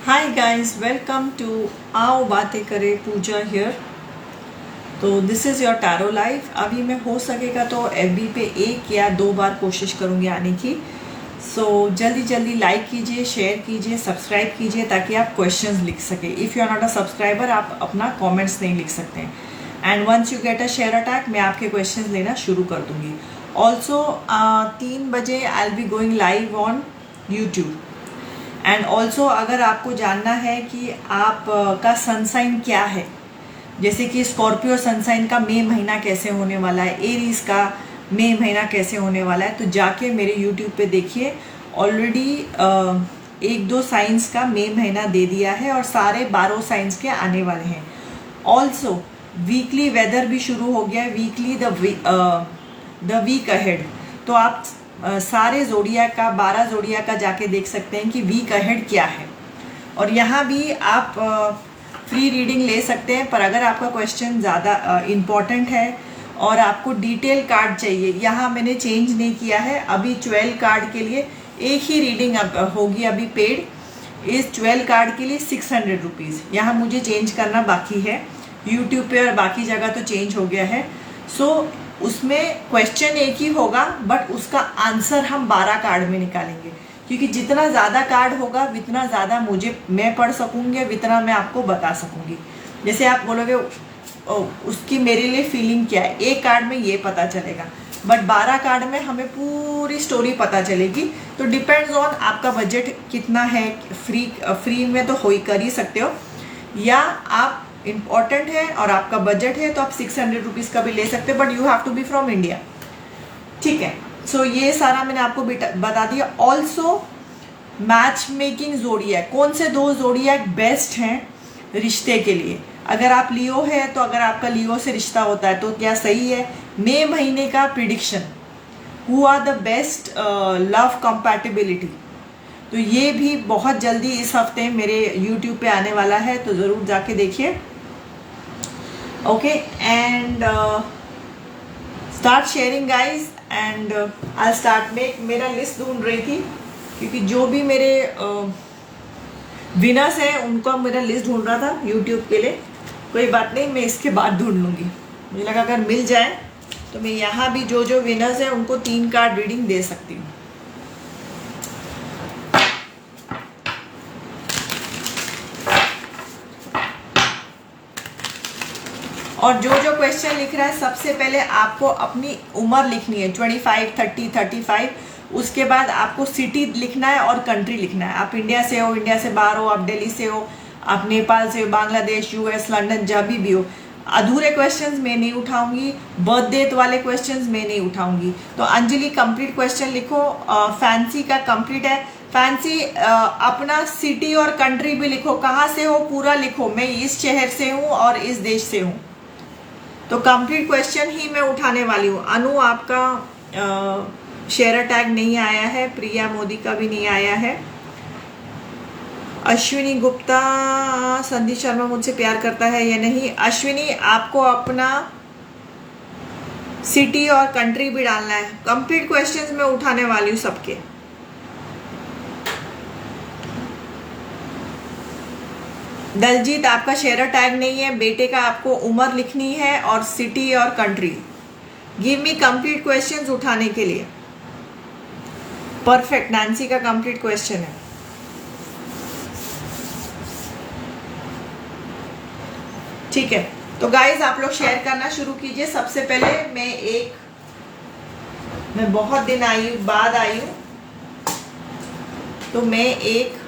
Hi guys, welcome to आओ बातें करें पूजा हियर। तो this is your tarot life. अभी मैं हो सकेगा तो एफबी पे 1 या 2 बार कोशिश करूँगी आने की। सो जल्दी जल्दी लाइक कीजिए, शेयर कीजिए, सब्सक्राइब कीजिए ताकि आप क्वेश्चंस लिख सके। If you are not a subscriber आप अपना कमेंट्स नहीं लिख सकते हैं। And once you get a share attack मैं आपके क्वेश्चंस लेना शुरू कर दूँगी। ऑल्सो 3 बजे आई will be going live on YouTube. And also अगर आपको जानना है कि आप का सनसाइन क्या है, जैसे कि स्कॉर्पियो सनसाइन का मई महीना कैसे होने वाला है, एरीज का मई महीना कैसे होने वाला है, तो जाके मेरे यूट्यूब पे देखिए। ऑलरेडी 1-2 साइंस का मई महीना दे दिया है और सारे 12 साइंस के आने वाले हैं। ऑल्सो वीकली वेदर भी शुरू हो गया है, वीकली द वीक अहेड। तो आप सारे जोड़िया का 12 जोड़िया का जाके देख सकते हैं कि वीक अहेड क्या है। और यहाँ भी आप फ्री रीडिंग ले सकते हैं, पर अगर आपका क्वेश्चन ज़्यादा इम्पॉर्टेंट है और आपको डिटेल कार्ड चाहिए, यहाँ मैंने चेंज नहीं किया है। अभी 12 कार्ड के लिए एक ही रीडिंग होगी अभी पेड। इस 12 कार्ड के लिए 600 रुपीज़ यहाँ मुझे चेंज करना बाकी है। यूट्यूब पे और बाकी जगह तो चेंज हो गया है। सो उसमें क्वेश्चन एक ही होगा, बट उसका आंसर हम 12 कार्ड में निकालेंगे, क्योंकि जितना ज़्यादा कार्ड होगा उतना ज़्यादा मैं पढ़ सकूँगी, उतना मैं आपको बता सकूँगी। जैसे आप बोलोगे उसकी मेरे लिए फीलिंग क्या है, एक कार्ड में ये पता चलेगा, बट 12 कार्ड में हमें पूरी स्टोरी पता चलेगी। तो डिपेंड्स ऑन आपका बजट कितना है। फ्री में तो कर ही सकते हो, या आप इम्पॉर्टेंट है और आपका बजट है तो आप 600 रुपीज़ का भी ले सकते हैं, but you have to be from India. ठीक है, सो ये सारा मैंने आपको बता दिया। ऑल्सो मैच मेकिंग जोडिएक, कौन से 2 जोडिएक बेस्ट हैं रिश्ते के लिए। अगर आप लियो है तो अगर आपका लियो से रिश्ता होता है तो क्या सही है। मई महीने का prediction, who are the best love compatibility, तो ये भी बहुत जल्दी इस हफ्ते मेरे YouTube पे आने वाला है, तो ज़रूर जाके देखिए। Okay, and start sharing guys, and I start मेरा लिस्ट ढूंढ रही थी क्योंकि जो भी मेरे विनर्स हैं उनका मेरा लिस्ट ढूंढ रहा था YouTube के लिए। कोई बात नहीं, मैं इसके बाद ढूंढ लूँगी। मुझे लगा अगर मिल जाए तो मैं यहाँ भी जो विनर्स हैं उनको 3 कार्ड रीडिंग दे सकती हूँ। और जो क्वेश्चन लिख रहा है, सबसे पहले आपको अपनी उम्र लिखनी है 25, 30, 35। उसके बाद आपको सिटी लिखना है और कंट्री लिखना है। आप इंडिया से हो, इंडिया से बाहर हो, आप दिल्ली से हो, आप नेपाल से हो, बांग्लादेश, US, लंदन, जब भी हो। अधूरे क्वेश्चंस मैं नहीं उठाऊंगी, बर्थ डेट वाले क्वेश्चंस मैं नहीं उठाऊंगी। तो अंजलि कंप्लीट क्वेश्चन लिखो। फैंसी का कंप्लीट है। फैंसी अपना सिटी और कंट्री भी लिखो, कहाँ से हो पूरा लिखो। मैं इस शहर से हूँ और इस देश से हूँ। तो कंप्लीट क्वेश्चन ही मैं उठाने वाली हूँ। अनु, आपका शेयर टैग नहीं आया है, प्रिया मोदी का भी नहीं आया है। अश्विनी गुप्ता, संदीप शर्मा मुझसे प्यार करता है या नहीं। अश्विनी, आपको अपना सिटी और कंट्री भी डालना है। कंप्लीट क्वेश्चंस मैं उठाने वाली हूँ सबके। दलजीत, आपका शेयर टैग नहीं है। बेटे का आपको उम्र लिखनी है और सिटी और country. Give me complete questions उठाने के लिए। परफेक्ट, नैन्सी का कंप्लीट क्वेश्चन है। ठीक है, तो गाइज आप लोग शेयर करना शुरू कीजिए। सबसे पहले मैं बहुत दिन बाद आई हूं, तो मैं एक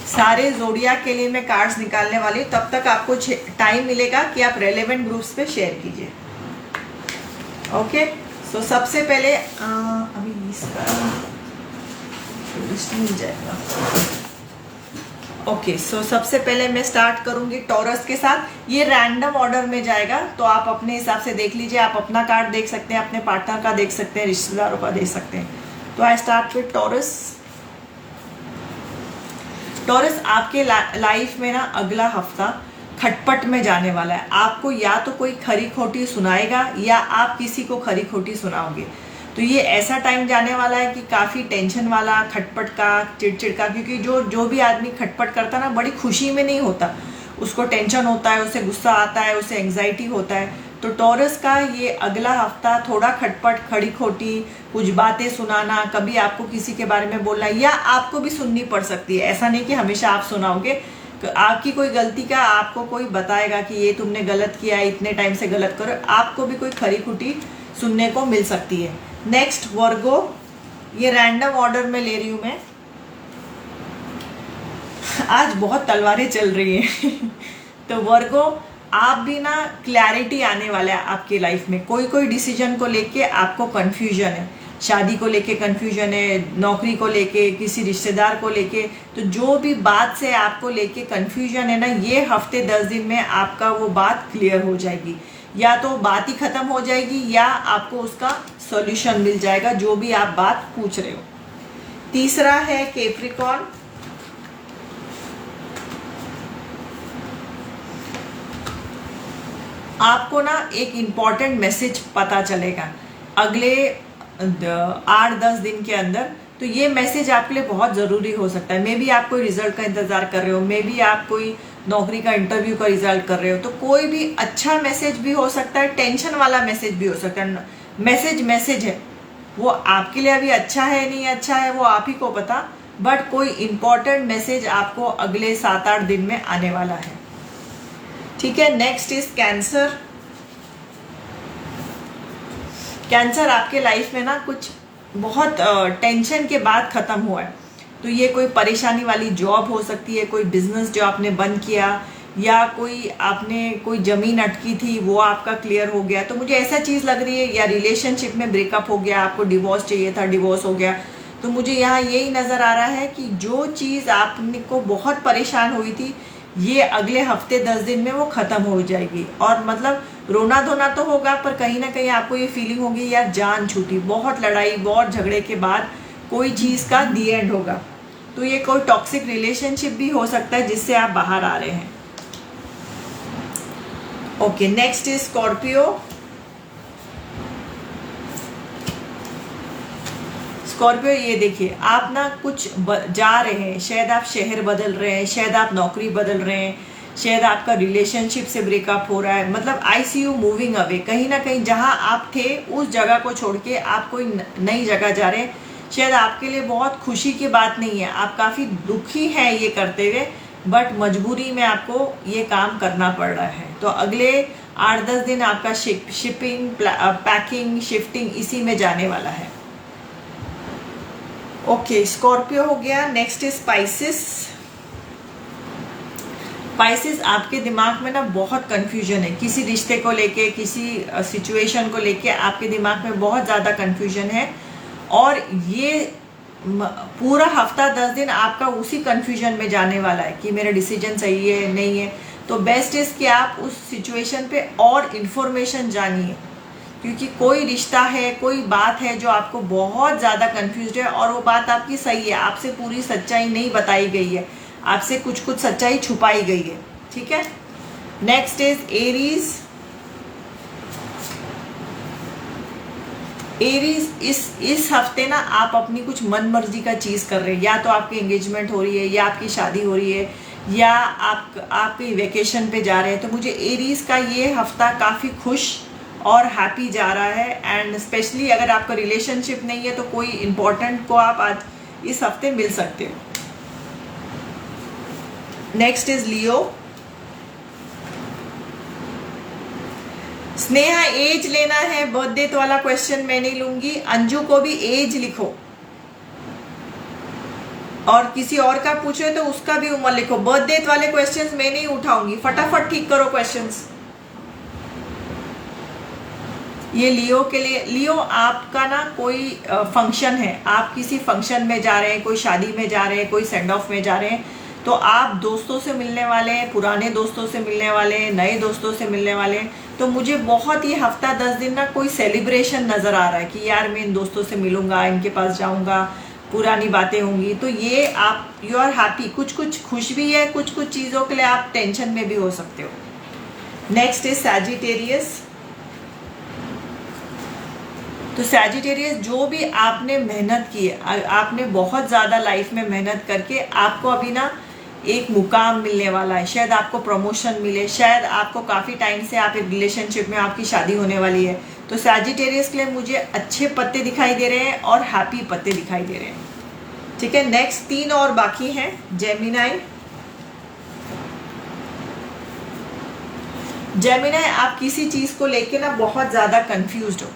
सारे जोडिया के लिए मैं कार्ड्स निकालने वाली हूँ। तब तक आपको टाइम मिलेगा कि आप रेलेवेंट ग्रुप्स पे शेयर कीजिए। ओके, सो सबसे पहले अभी इसका लिस्ट मिल जाएगा। ओके, सो सबसे पहले मैं स्टार्ट करूंगी टॉरस के साथ। ये रैंडम ऑर्डर में जाएगा, तो आप अपने हिसाब से देख लीजिए। आप अपना कार्ड देख सकते हैं, अपने पार्टनर का देख सकते हैं, रिश्तेदारों का देख सकते हैं। तो I start with taurus. Taurus, आपके लाइफ में ना अगला हफ्ता खटपट में जाने वाला है। आपको या तो कोई खरी खोटी सुनाएगा या आप किसी को खरी खोटी सुनाओगे। तो ये ऐसा टाइम जाने वाला है कि काफ़ी टेंशन वाला, खटपट का, चिड़चिड़ का। क्योंकि जो भी आदमी खटपट करता है ना, बड़ी खुशी में नहीं होता, उसको टेंशन होता है, उसे गुस्सा आता है, उसे एंग्जाइटी होता है। तो टॉरस का ये अगला हफ्ता थोड़ा खटपट, खड़ी खोटी, कुछ बातें सुनाना, कभी आपको किसी के बारे में बोलना या आपको भी सुननी पड़ सकती है। ऐसा नहीं कि हमेशा आप सुनाओगे। तो आपकी कोई गलती का आपको कोई बताएगा कि ये तुमने गलत किया, इतने टाइम से गलत करो, आपको भी कोई खरी खुटी सुनने को मिल सकती है। नेक्स्ट वर्गो, ये रैंडम ऑर्डर में ले रही हूँ मैं। आज बहुत तलवारें चल रही हैं तो वर्गो, आप भी ना क्लैरिटी आने वाला है आपकी लाइफ में। कोई डिसीजन को लेके आपको कंफ्यूजन है, शादी को लेके कंफ्यूजन है, नौकरी को लेके, किसी रिश्तेदार को लेके। तो जो भी बात से आपको लेके कंफ्यूजन है ना, ये हफ्ते 10 दिन में आपका वो बात क्लियर हो जाएगी। या तो बात ही खत्म हो जाएगी या आपको उसका सॉल्यूशन मिल जाएगा, जो भी आप बात पूछ रहे हो। तीसरा है कैप्रिकॉर्न। आपको ना एक इम्पॉर्टेंट मैसेज पता चलेगा अगले 8-10 दिन के अंदर। तो ये मैसेज आपके लिए बहुत ज़रूरी हो सकता है। मे बी आप कोई रिजल्ट का इंतज़ार कर रहे हो, मे बी आप कोई नौकरी का इंटरव्यू का रिजल्ट कर रहे हो। तो कोई भी अच्छा मैसेज भी हो सकता है, टेंशन वाला मैसेज भी हो सकता है। मैसेज है, वो आपके लिए अभी अच्छा है नहीं अच्छा है वो आप ही को पता, बट कोई इम्पॉर्टेंट मैसेज आपको अगले 7-8 दिन में आने वाला है। ठीक है, नेक्स्ट इज कैंसर। कैंसर आपके लाइफ में ना कुछ बहुत टेंशन के बाद ख़त्म हुआ है। तो ये कोई परेशानी वाली जॉब हो सकती है, कोई बिजनेस जो आपने बंद किया, या कोई आपने कोई ज़मीन अटकी थी वो आपका क्लियर हो गया। तो मुझे ऐसा चीज़ लग रही है, या रिलेशनशिप में ब्रेकअप हो गया, आपको डिवोर्स चाहिए था, डिवोर्स हो गया। तो मुझे यहाँ यही नज़र आ रहा है कि जो चीज़ आपने को बहुत परेशान हुई थी, ये अगले हफ्ते 10 दिन में वो ख़त्म हो जाएगी। और मतलब रोना धोना तो होगा, पर कहीं ना कहीं आपको ये फीलिंग होगी यार जान छूटी, बहुत लड़ाई बहुत झगड़े के बाद कोई चीज़ का दी एंड होगा। तो ये कोई टॉक्सिक रिलेशनशिप भी हो सकता है जिससे आप बाहर आ रहे हैं। Okay, next is Scorpio. Scorpio, ये देखिए आप ना कुछ जा रहे हैं, शायद आप शहर बदल रहे हैं, शायद आप नौकरी बदल रहे हैं, शायद आपका रिलेशनशिप से ब्रेकअप हो रहा है। मतलब आई सी यू मूविंग अवे, कहीं ना कहीं जहां आप थे उस जगह को छोड़ के आप कोई नई जगह जा रहे हैं। शायद आपके लिए बहुत खुशी की बात नहीं है, आप काफ़ी दुखी हैं ये करते हुए, बट मजबूरी में आपको ये काम करना पड़ रहा है। तो अगले 8-10 दिन आपका शिपिंग, पैकिंग, शिफ्टिंग इसी में जाने वाला है। ओके, स्कॉर्पियो हो गया। Next is Pisces. स्पाइसिस, आपके दिमाग में ना बहुत कंफ्यूजन है, किसी रिश्ते को लेके, किसी सिचुएशन को लेके आपके दिमाग में बहुत ज़्यादा कंफ्यूजन है। और ये पूरा हफ्ता 10 दिन आपका उसी कंफ्यूजन में जाने वाला है कि मेरा डिसीजन सही है नहीं है। तो बेस्ट इज कि आप उस सिचुएशन पे और इन्फॉर्मेशन जानिए, क्योंकि कोई रिश्ता है, कोई बात है जो आपको बहुत ज़्यादा कंफ्यूज है, और वो बात आपकी सही है, आपसे पूरी सच्चाई नहीं बताई गई है, आपसे कुछ कुछ सच्चाई छुपाई गई है। ठीक है, नेक्स्ट इज एरीज। एरीज, इस हफ्ते ना आप अपनी कुछ मन मर्जी का चीज़ कर रहे हैं, या तो आपकी एंगेजमेंट हो रही है, या आपकी शादी हो रही है, या आप कहीं वेकेशन पे जा रहे हैं। तो मुझे एरीज का ये हफ्ता काफ़ी खुश और हैप्पी जा रहा है। एंड स्पेशली अगर आपका रिलेशनशिप नहीं है तो कोई इम्पोर्टेंट को आप आज इस हफ्ते मिल सकते हो। Next is Leo. Sneha, age लेना है, बर्थडे वाला क्वेश्चन मैं नहीं लूंगी। अंजू को भी एज लिखो, और किसी और का पूछे तो उसका भी उम्र लिखो। बर्थडे वाले क्वेश्चंस मैं नहीं उठाऊंगी, फटाफट ठीक करो क्वेश्चंस। ये लियो के लिए, लियो आपका ना कोई फंक्शन है, आप किसी फंक्शन में जा रहे हैं, कोई शादी में जा रहे हैं, कोई सेंड ऑफ में जा रहे हैं, तो आप दोस्तों से मिलने वाले हैं, पुराने दोस्तों से मिलने वाले हैं, नए दोस्तों से मिलने वाले हैं। तो मुझे बहुत ही हफ्ता 10 दिन ना कोई सेलिब्रेशन नज़र आ रहा है कि यार मैं इन दोस्तों से मिलूंगा, इनके पास जाऊंगा, पुरानी बातें होंगी। तो ये आप यू आर हैप्पी, कुछ कुछ खुश भी है, कुछ कुछ चीज़ों के लिए आप टेंशन में भी हो सकते हो। Next is Sagittarius. तो सैजिटेरियस, जो भी आपने मेहनत की है, आपने बहुत ज़्यादा लाइफ में मेहनत करके आपको अभी ना एक मुकाम मिलने वाला है, शायद आपको प्रमोशन मिले, शायद आपको काफ़ी टाइम से आप एक रिलेशनशिप में, आपकी शादी होने वाली है। तो सैजिटेरियस के लिए मुझे अच्छे पत्ते दिखाई दे रहे हैं और हैप्पी पत्ते दिखाई दे रहे हैं। ठीक है, नेक्स्ट 3 और बाकी हैं। जेमिनाई। जेमिनाई, आप किसी चीज़ को लेके ना बहुत ज़्यादा कंफ्यूज्ड हो,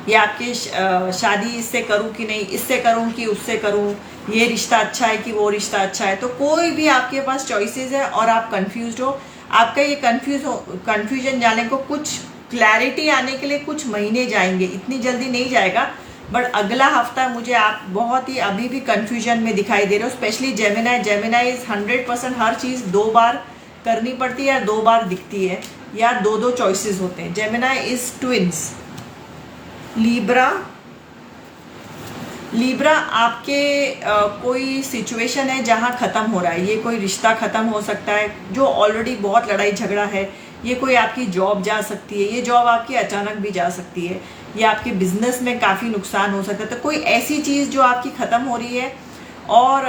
ये आपकी शादी इससे करूं कि नहीं, इससे करूं कि उससे करूं, ये रिश्ता अच्छा है कि वो रिश्ता अच्छा है। तो कोई भी आपके पास चॉइसेस है और आप कंफ्यूज्ड हो। आपका ये कंफ्यूजन जाने को, कुछ क्लैरिटी आने के लिए कुछ महीने जाएंगे, इतनी जल्दी नहीं जाएगा, बट अगला हफ्ता मुझे आप बहुत ही अभी भी कंफ्यूजन में दिखाई दे रहे हो। Specially Gemini. जेमिनाई इज 100% हर चीज़ 2 बार करनी पड़ती है या 2 बार दिखती है, या 2 चॉइसेस होते हैं। Gemini is twins. Libra. Libra, आपके कोई सिचुएशन है जहां ख़त्म हो रहा है, ये कोई रिश्ता ख़त्म हो सकता है जो ऑलरेडी बहुत लड़ाई झगड़ा है, ये कोई आपकी जॉब जा सकती है, ये जॉब आपकी अचानक भी जा सकती है, या आपके बिजनेस में काफ़ी नुकसान हो सकता है। तो कोई ऐसी चीज़ जो आपकी ख़त्म हो रही है और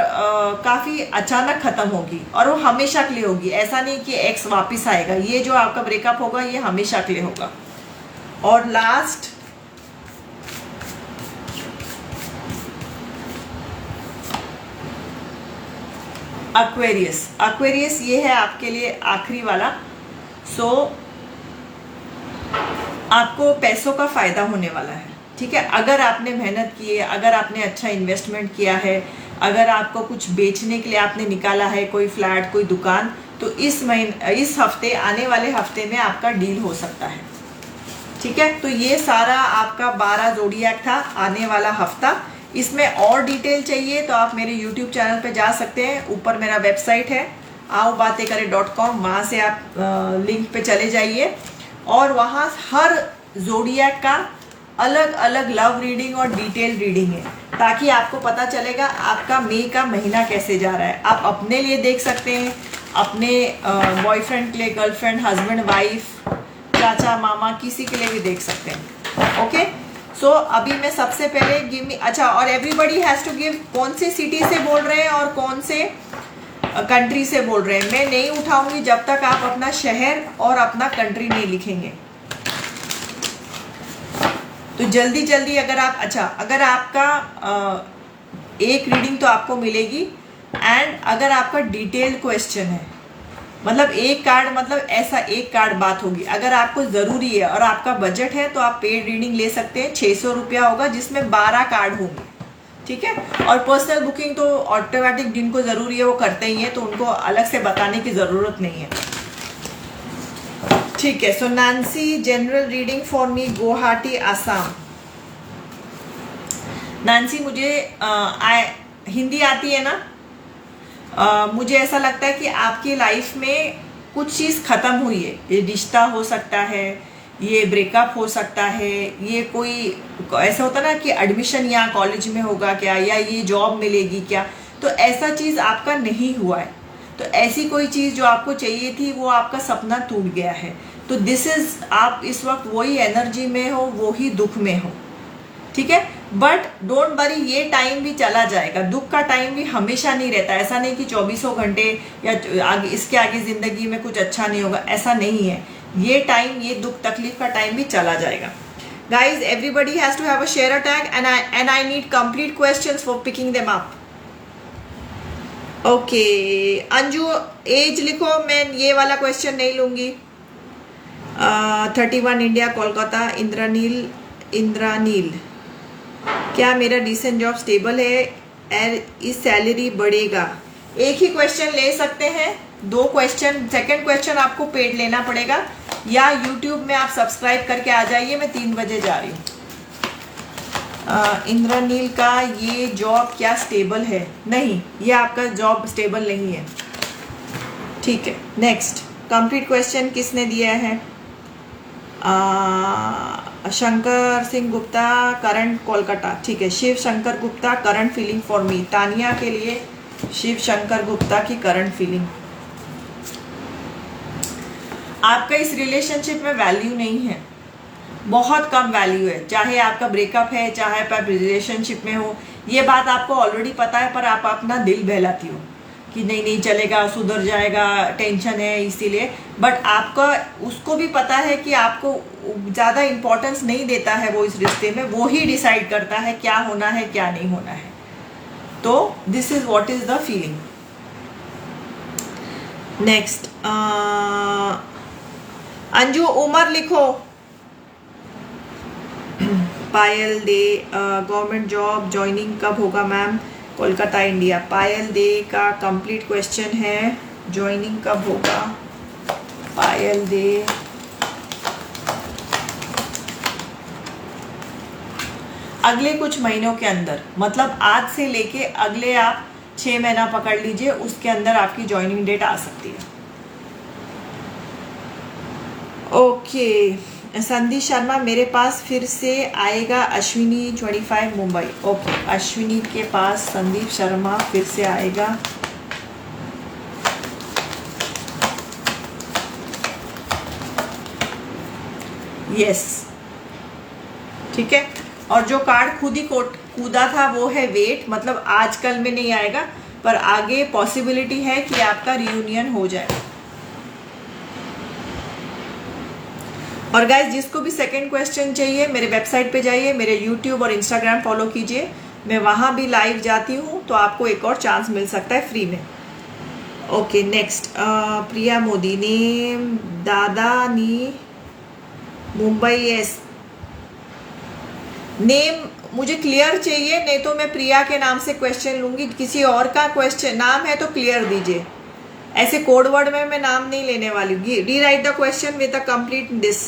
काफ़ी अचानक ख़त्म होगी, और वो हमेशा के लिए होगी। ऐसा नहीं कि एक्स वापस आएगा, ये जो आपका ब्रेकअप होगा ये हमेशा के लिए होगा। और लास्ट एक्वेरियस। एक्वेरियस, ये है आपके लिए आखिरी वाला। सो आपको पैसों का फायदा होने वाला है, ठीक है। अगर आपने मेहनत की है, अगर आपने अच्छा इन्वेस्टमेंट किया है, अगर आपको कुछ बेचने के लिए आपने निकाला है, कोई फ्लैट, कोई दुकान, तो इस हफ्ते, आने वाले हफ्ते में आपका डील हो सकता है, ठीक है। तो ये सारा आपका 12 ज़ोडिएक था, आने वाला हफ्ता। इसमें और डिटेल चाहिए तो आप मेरे YouTube चैनल पे जा सकते हैं। ऊपर मेरा वेबसाइट है आओबातेकरे.com, वहाँ से आप लिंक पे चले जाइए और वहाँ हर ज़ोडिएक का अलग अलग लव रीडिंग और डिटेल रीडिंग है, ताकि आपको पता चलेगा आपका मई का महीना कैसे जा रहा है। आप अपने लिए देख सकते हैं, अपने बॉयफ्रेंड के लिए, गर्लफ्रेंड, हस्बैंड, वाइफ, चाचा, मामा, किसी के लिए भी देख सकते हैं। ओके, सो अभी मैं सबसे पहले गिव मी, अच्छा, और एवरीबडी हैज़ टू गिव कौन सी सिटी से बोल रहे हैं और कौन से कंट्री से बोल रहे हैं। मैं नहीं उठाऊंगी जब तक आप अपना शहर और अपना कंट्री नहीं लिखेंगे। तो जल्दी जल्दी अगर आप, अच्छा, अगर आपका एक रीडिंग तो आपको मिलेगी, एंड अगर आपका डिटेल्ड क्वेश्चन है, मतलब एक कार्ड, मतलब ऐसा एक कार्ड बात होगी। अगर आपको ज़रूरी है और आपका बजट है तो आप पेड रीडिंग ले सकते हैं। 600 रुपया होगा, जिसमें 12 कार्ड होंगे, ठीक है। और पर्सनल बुकिंग तो ऑटोमेटिक जिनको ज़रूरी है वो करते ही हैं, तो उनको अलग से बताने की ज़रूरत नहीं है, ठीक है। So Nancy, general reading for me, Guwahati, Assam. Nancy, मुझे हिंदी आती है ना? मुझे ऐसा लगता है कि आपकी लाइफ में कुछ चीज़ ख़त्म हुई है। ये रिश्ता हो सकता है, ये ब्रेकअप हो सकता है, ये कोई ऐसा होता ना कि एडमिशन यहाँ कॉलेज में होगा क्या, या ये जॉब मिलेगी क्या, तो ऐसा चीज़ आपका नहीं हुआ है। तो ऐसी कोई चीज़ जो आपको चाहिए थी वो आपका सपना टूट गया है। तो दिस इज़, आप इस वक्त वही एनर्जी में हो, वही दुख में हो, ठीक है। बट डोंट वरी, ये टाइम भी चला जाएगा। दुख का टाइम भी हमेशा नहीं रहता। ऐसा नहीं कि 24 घंटे या आगे, इसके आगे ज़िंदगी में कुछ अच्छा नहीं होगा, ऐसा नहीं है। ये टाइम, ये दुख तकलीफ का टाइम भी चला जाएगा। Guys, everybody has to have a share tag, and I need complete questions for picking them up. Okay, Anju, age लिखो। मैं ये वाला क्वेश्चन नहीं लूँगी। 31, इंडिया, कोलकाता। इंद्रानील, क्या मेरा डिसेंट जॉब स्टेबल है, इस सैलरी बढ़ेगा? एक ही क्वेश्चन ले सकते हैं, 2 क्वेश्चन। सेकंड क्वेश्चन आपको पेड लेना पड़ेगा, या यूट्यूब में आप सब्सक्राइब करके आ जाइए। मैं 3 बजे जा रही हूँ। इंद्रानील का ये जॉब क्या स्टेबल है? नहीं, ये आपका जॉब स्टेबल नहीं है, ठीक है। नेक्स्ट, कंप्लीट क्वेश्चन किसने दिया है? शंकर सिंह गुप्ता, करंट, कोलकाता, ठीक है। Shiv Shankar Gupta, current feeling for me. Tania के लिए शिव शंकर गुप्ता की करंट फीलिंग। आपका इस रिलेशनशिप में वैल्यू नहीं है, बहुत कम वैल्यू है। चाहे आपका ब्रेकअप है, चाहे आप रिलेशनशिप में हो, ये बात आपको ऑलरेडी पता है, पर आप अपना दिल बहलाती हो कि नहीं नहीं चलेगा, सुधर जाएगा, टेंशन है इसीलिए। बट आपका उसको भी पता है कि आपको ज़्यादा इम्पोर्टेंस नहीं देता है वो इस रिश्ते में। वो ही डिसाइड करता है क्या होना है, क्या नहीं होना है। तो this is what is the feeling. Next, Anju, उमर लिखो। Payal Dey, government job joining कब होगा मैम? कोलकाता, इंडिया। पायल दे का कंप्लीट क्वेश्चन है, ज्वाइनिंग कब होगा? पायल दे, अगले कुछ महीनों के अंदर, मतलब आज से लेके अगले आप 6 महीना पकड़ लीजिए, उसके अंदर आपकी ज्वाइनिंग डेट आ सकती है। ओके, संदीप शर्मा, मेरे पास फिर से आएगा अश्विनी 25, मुंबई। ओके, अश्विनी के पास संदीप शर्मा फिर से आएगा। यस, ठीक है। और जो कार्ड खुद ही कूदा था वो है वेट, मतलब आजकल में नहीं आएगा, पर आगे पॉसिबिलिटी है कि आपका रियूनियन हो जाए। और गाइज, जिसको भी सेकंड क्वेश्चन चाहिए, मेरे वेबसाइट पे जाइए, मेरे यूट्यूब और इंस्टाग्राम फॉलो कीजिए। मैं वहाँ भी लाइव जाती हूँ, तो आपको एक और चांस मिल सकता है फ्री में। ओके, नेक्स्ट, प्रिया मोदी, नेम दादा नी मुंबई, यस। नेम मुझे क्लियर चाहिए, नहीं तो मैं प्रिया के नाम से क्वेश्चन लूंगी। किसी और का क्वेश्चन नाम है तो क्लियर दीजिए, ऐसे कोड वर्ड में मैं नाम नहीं लेने वाली। Rewrite the question with a complete this.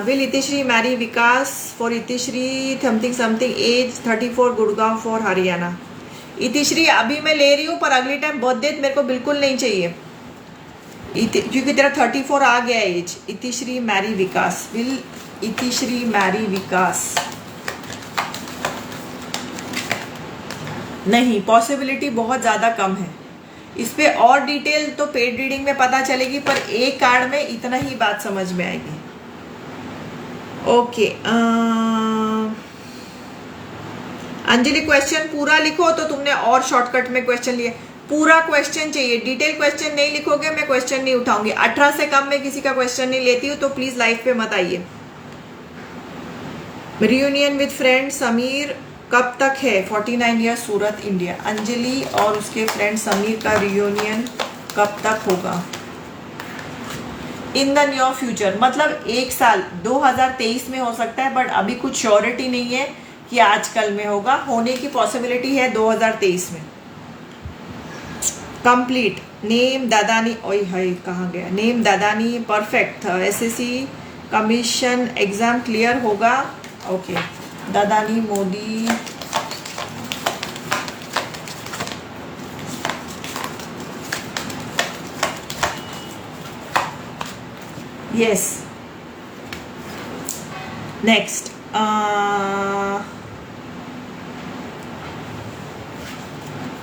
Will Itishree marry Vikas? For Itishree something something, age 34, Gurgaon for Haryana. Itishree अभी मैं ले रही हूँ, पर अगली टाइम बर्थडे मेरे को बिल्कुल नहीं चाहिए, क्योंकि तेरा 34 आ गया age. Itishree marry Vikas, will Itishree marry Vikas? नहीं, पॉसिबिलिटी बहुत ज़्यादा कम है। इस पे और डिटेल तो पेड रीडिंग में पता चलेगी, पर एक कार्ड में इतना ही बात समझ में आएगी। ओके, अंजलि क्वेश्चन पूरा लिखो, तो तुमने और शॉर्टकट में क्वेश्चन लिए। पूरा क्वेश्चन चाहिए, डिटेल क्वेश्चन नहीं लिखोगे मैं क्वेश्चन नहीं उठाऊंगी। 18 से कम में किसी का क्वेश्चन नहीं लेती हूँ, तो प्लीज लाइव पे मत आइए। रियूनियन विद फ्रेंड समीर कब तक है? 49 ईयर, सूरत, इंडिया। अंजलि और उसके फ्रेंड समीर का रियूनियन कब तक होगा? इन द नियर फ्यूचर, मतलब एक साल 2023 में हो सकता है, बट अभी कुछ श्योरिटी नहीं है कि आजकल में होगा। होने की पॉसिबिलिटी है 2023 में। कंप्लीट नेम दादानी, ओए हाय कहाँ गया? नेम दादानी परफेक्ट था। एसएससी कमीशन एग्जाम क्लियर होगा। Okay, Dadani Modi. Yes, next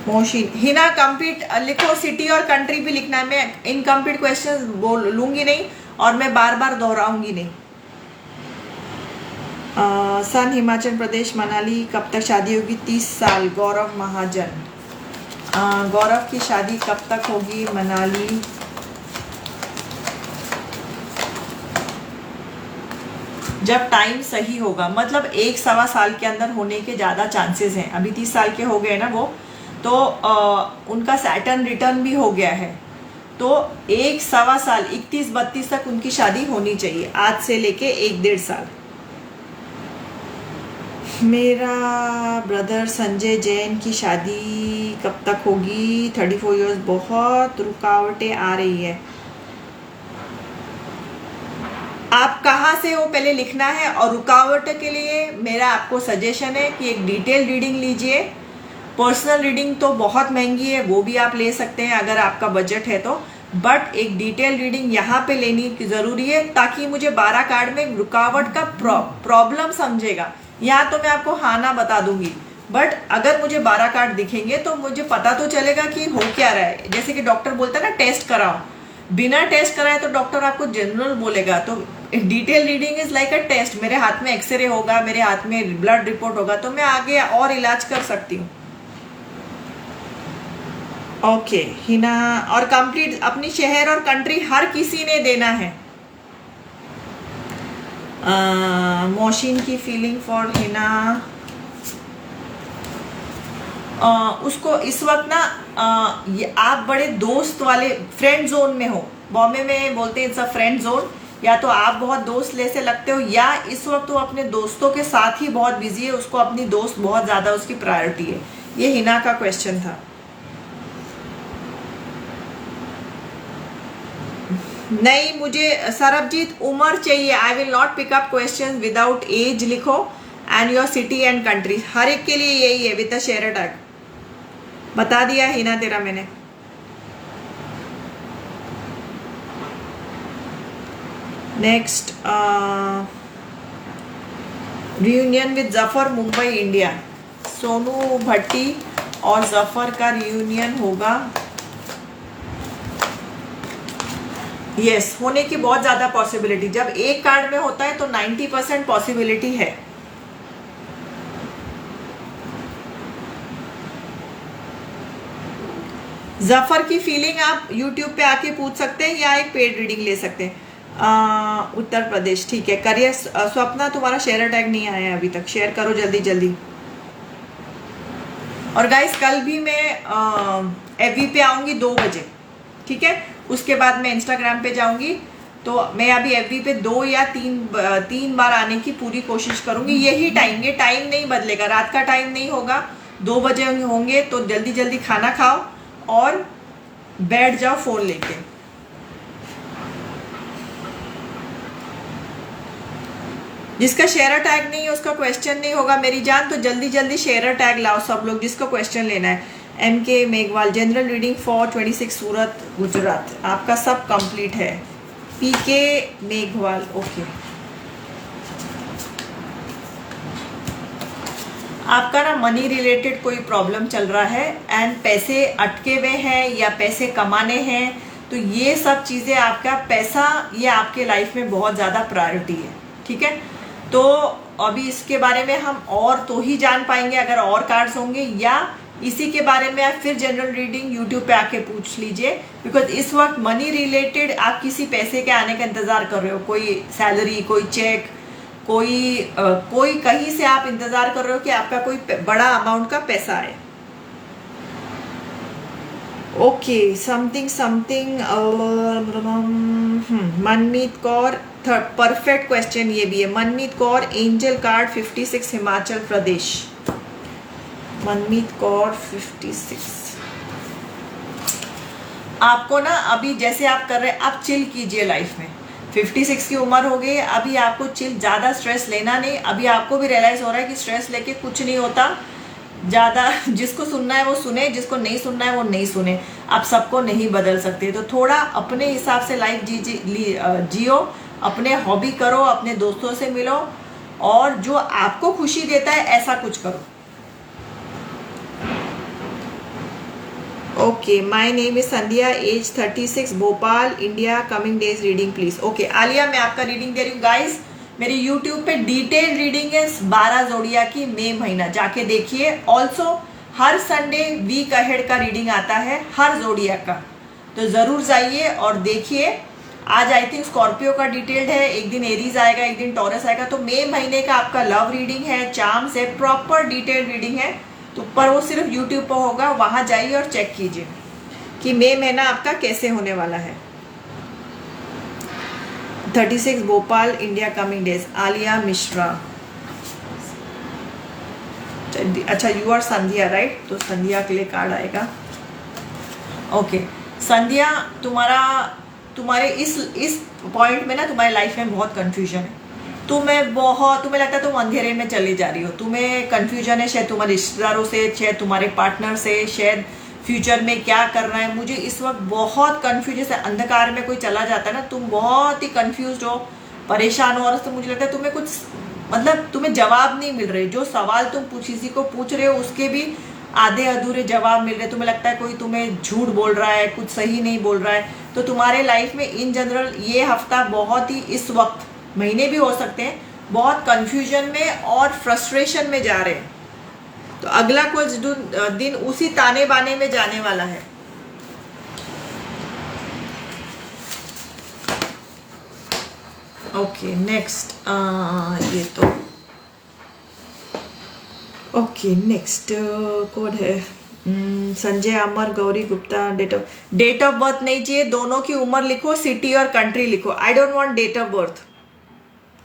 Mohsin. Hina complete लिखो, सिटी और कंट्री भी लिखना है। मैं इनकम्प्लीट क्वेश्चन बोल लूंगी नहीं, और मैं बार बार दोहराऊंगी नहीं। सन हिमाचल प्रदेश, मनाली। कब तक शादी होगी? 30 साल, गौरव महाजन। गौरव की शादी कब तक होगी? मनाली। जब टाइम सही होगा, मतलब 1-1.25 साल के अंदर होने के ज़्यादा चांसेस हैं। अभी 30 साल के हो गए ना वो, तो उनका सैटर्न रिटर्न भी हो गया है, तो 1-1.25 साल, 31-32 तक उनकी शादी होनी चाहिए, आज से लेके 1-1.5 साल। मेरा ब्रदर संजय जैन की शादी कब तक होगी? 34 ईयर्स। बहुत रुकावटें आ रही है। आप कहाँ से हो पहले लिखना है, और रुकावट के लिए मेरा आपको सजेशन है कि एक डिटेल रीडिंग लीजिए। पर्सनल रीडिंग तो बहुत महंगी है, वो भी आप ले सकते हैं अगर आपका बजट है तो, बट एक डिटेल रीडिंग यहाँ पे लेनी जरूरी है, ताकि मुझे 12 कार्ड में रुकावट का प्रॉब्लम समझेगा। यहाँ तो मैं आपको हाँ ना बता दूंगी, बट अगर मुझे 12 कार्ड दिखेंगे तो मुझे पता तो चलेगा कि हो क्या रहा है। जैसे कि डॉक्टर बोलता है ना, टेस्ट कराओ। बिना टेस्ट कराए तो डॉक्टर आपको जनरल बोलेगा, तो detail reading is like a test. मेरे हाथ में एक्सरे होगा, मेरे हाथ में ब्लड रिपोर्ट होगा, तो मैं आगे और इलाज कर सकती हूँ। ओके हिना, और कंप्लीट अपनी शहर और कंट्री हर किसी ने देना है। मोशिन की फीलिंग फॉर हिना, उसको इस वक्त ना ये आप बड़े दोस्त वाले फ्रेंड जोन में हो। बॉम्बे में बोलते हैं इट्स अ फ्रेंड जोन। या तो आप बहुत दोस्त जैसे लगते हो, या इस वक्त वो अपने दोस्तों के साथ ही बहुत बिजी है, उसको अपनी दोस्त बहुत ज्यादा उसकी प्रायोरिटी है। ये हिना का क्वेश्चन था। नहीं, मुझे सरबजीत उम्र चाहिए। I will not pick up question without age. लिखो and your city and country, हर एक के लिए यही है विद अ शेयर टैग। बता दिया हिना तेरा मैंने। Next reunion with Zafar, Mumbai, India. Sonu Bhatti और जफर का रियूनियन होगा। यस, होने की बहुत ज्यादा पॉसिबिलिटी। जब एक कार्ड में होता है तो 90% पॉसिबिलिटी है। जफर की फीलिंग आप YouTube पे आके पूछ सकते हैं, या एक पेड रीडिंग ले सकते हैं। उत्तर प्रदेश, ठीक है। करियर स्वप्ना, तुम्हारा शेयर टैग नहीं आया है अभी तक, शेयर करो जल्दी जल्दी। और गाइस कल भी मैं FB पे आऊंगी 2 बजे, ठीक है। उसके बाद मैं इंस्टाग्राम पे जाऊंगी तो मैं अभी एफबी पे 2 या 3 बार आने की पूरी कोशिश करूंगी। यही टाइम, ये टाइम नहीं बदलेगा, रात का टाइम नहीं होगा, 2 बजे होंगे। तो जल्दी जल्दी खाना खाओ और बैठ जाओ फोन लेके। जिसका शेयर टैग नहीं है उसका क्वेश्चन नहीं होगा मेरी जान, तो जल्दी जल्दी शेयर टैग लाओ सब लोग जिसको क्वेश्चन लेना है। MK Meghwal, general reading for 26 Surat Gujarat, आपका सब कंप्लीट है। PK Meghwal, okay. आपका ना मनी रिलेटेड कोई प्रॉब्लम चल रहा है एंड पैसे अटके हुए हैं या पैसे कमाने हैं, तो ये सब चीज़ें, आपका पैसा ये आपके लाइफ में बहुत ज़्यादा प्रायोरिटी है, ठीक है। तो अभी इसके बारे में हम और तो ही जान पाएंगे अगर और कार्ड्स होंगे, या इसी के बारे में आप फिर जनरल रीडिंग यूट्यूब पे आके पूछ लीजिए। बिकॉज इस वक्त मनी रिलेटेड आप किसी पैसे के आने का इंतजार कर रहे हो, कोई सैलरी, कोई चेक, कोई कहीं से आप इंतजार कर रहे हो कि आपका कोई बड़ा अमाउंट का पैसा आए। ओके, समथिंग मनमीत कौर, परफेक्ट क्वेश्चन ये भी है। मनमीत कौर, एंजल कार्ड 56 हिमाचल प्रदेश। मनमीत कौर 56। आपको ना अभी जैसे आप कर रहे हैं, आप चिल कीजिए लाइफ में। 56 की उम्र हो गई है, अभी आपको चिल, ज़्यादा स्ट्रेस लेना नहीं। अभी आपको भी रियलाइज हो रहा है कि स्ट्रेस लेके कुछ नहीं होता। ज़्यादा जिसको सुनना है वो सुने, जिसको नहीं सुनना है वो नहीं सुने। आप सबको नहीं बदल सकते, तो थोड़ा अपने हिसाब से लाइफ जियो, अपने हॉबी करो, अपने दोस्तों से मिलो और जो आपको खुशी देता है ऐसा कुछ करो। Okay, my name is Sandhya, age 36, Bhopal, India, coming days reading please. Okay Aaliya, मैं आपका रीडिंग दे रही हूँ गाइस। मेरी यूट्यूब पे डिटेल रीडिंग है 12 जोड़िया की, मई महीना, जाके देखिए। ऑल्सो हर संडे वीक अहेड का रीडिंग आता है हर जोड़िया का, तो जरूर जाइए और देखिए। आज आई थिंक स्कॉर्पियो का डिटेल्ड है, एक दिन एरीज आएगा, एक दिन टॉरस आएगा। तो मई महीने का आपका लव रीडिंग है, चार्म्स है, प्रॉपर डिटेल रीडिंग है। तो पर वो सिर्फ यूट्यूब पर होगा, वहां जाइए और चेक कीजिए कि मई महीना आपका कैसे होने वाला है। 36 Bhopal, India, coming days. Alia Mishra, अच्छा यू आर संध्या राइट, तो संध्या के लिए कार्ड आएगा। ओके संध्या, तुम्हारे इस पॉइंट में ना तुम्हारी लाइफ में बहुत कंफ्यूजन है। तुम्हें लगता है तुम अंधेरे में चली जा रही हो, तुम्हें कंफ्यूजन है, शायद तुम्हारे रिश्तेदारों से, शायद तुम्हारे पार्टनर से, शायद फ्यूचर में क्या करना है। मुझे इस वक्त बहुत कंफ्यूजन है, अंधकार में कोई चला जाता है ना, तुम बहुत ही कंफ्यूज हो, परेशान हो, और तो मुझे लगता है तुम्हें कुछ, मतलब तुम्हें जवाब नहीं मिल रहे। जो सवाल तुम किसी को पूछ रहे हो उसके भी आधे अधूरे जवाब मिल रहे। तुम्हें लगता है कोई तुम्हें झूठ बोल रहा है, कुछ सही नहीं बोल रहा है। तो तुम्हारे लाइफ में इन जनरल ये हफ्ता बहुत ही, इस वक्त महीने भी हो सकते हैं, बहुत कंफ्यूजन में और फ्रस्ट्रेशन में जा रहे हैं। तो अगला कुछ दिन उसी ताने बाने में जाने वाला है। ओके नेक्स्ट, ये तो ओके नेक्स्ट कोड है Sanjay Amar, Gauri Gupta. Date of birth नहीं चाहिए, दोनों की उम्र लिखो, सिटी और कंट्री लिखो। I don't want date of birth,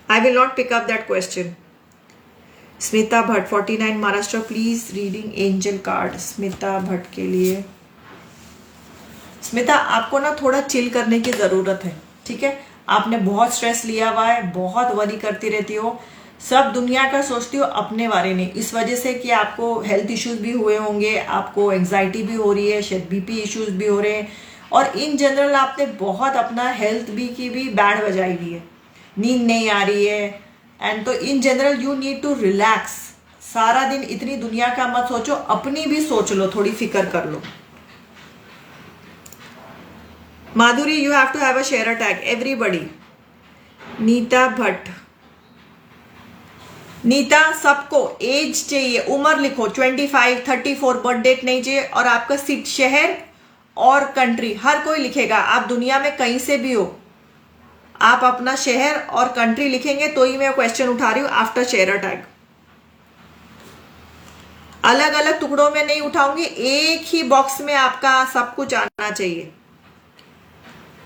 I will not pick up that question. Smita Bhatt 49 Maharashtra, please reading angel card Smita Bhatt के लिए। स्मिता, आपको ना थोड़ा चिल करने की जरूरत है, ठीक है। आपने बहुत स्ट्रेस लिया हुआ है, बहुत वरी करती रहती हो, सब दुनिया का सोचती हो, अपने बारे में। इस वजह से कि आपको हेल्थ इश्यूज भी हुए होंगे, आपको एंग्जाइटी भी हो रही है, शायद बीपी इश्यूज भी हो रहे हैं, और इन जनरल आपने बहुत अपना हेल्थ की भी बैंड बजाई हुई है, नींद नहीं आ रही है। एंड तो in general you need to relax. सारा दिन इतनी दुनिया का मत सोचो, अपनी भी सोच लो, थोड़ी फिक्र कर लो। Madhuri, you have to have a share tag everybody. Neeta Bhatt, Neeta, सबको एज चाहिए, उम्र लिखो 25, 34, बर्थ डेट नहीं चाहिए, और आपका सिटी, शहर और कंट्री हर कोई लिखेगा। आप दुनिया में कहीं से भी हो, आप अपना शहर और कंट्री लिखेंगे तो ही मैं क्वेश्चन उठा रही हूं आफ्टर शेयर टैग। अलग अलग टुकड़ों में नहीं उठाऊंगी, एक ही बॉक्स में आपका सब कुछ आना चाहिए।